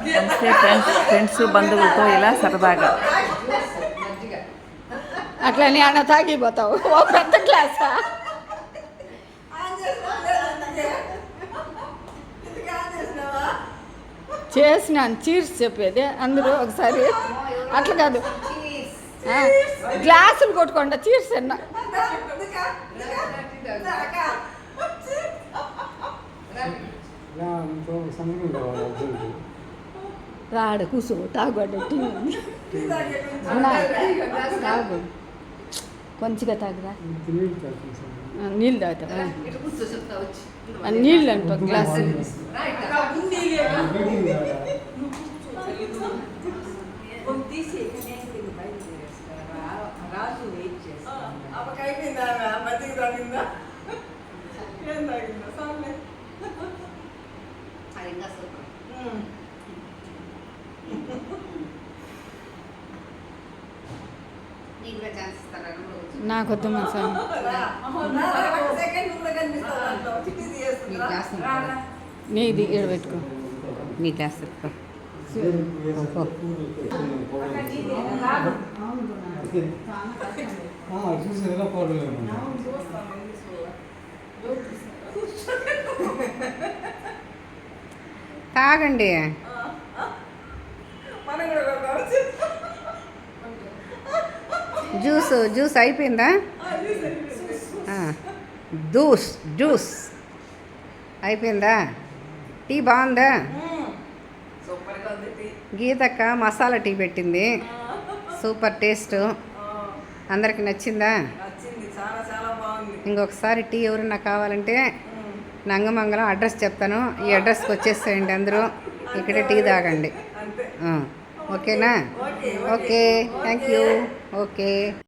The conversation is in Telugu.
నమస్తే ఫ్రెండ్స్ బంధువులతో ఇలా సరదాగా అట్లని అన్న తాగిపోతావు ఓ పెద్ద క్లాసా చేసినాను చీర్స్ చెప్పేది అందరూ ఒకసారి అట్లా కాదు గ్లాసులు కొట్టుకోండి చీర్స్ అన్న రాడు కూర్చో తాగొడ్డ టీ తాగు కొంచెంగా తాగురా నీళ్ళు తాగుతావా నీళ్ళు అంట గ్లాస్ నాకొద్దు మసా నీది ఇక్కడ పెట్టుకో నీ గ్లాస్ తాగండి జ్యూస్ అయిపోయిందా జ్యూస్ అయిపోయిందా టీ బాగుందా గీతక్క మసాలా టీ పెట్టింది సూపర్ టేస్ట్ అందరికి నచ్చిందా ఇంకొకసారి టీ ఎవరన్నా కావాలంటే నంగమంగళం అడ్రస్ చెప్తాను ఈ అడ్రస్కి వచ్చేసేయండి అందరూ ఇక్కడే టీ తాగండి ఓకేనా ఓకే థ్యాంక్ యూ ఓకే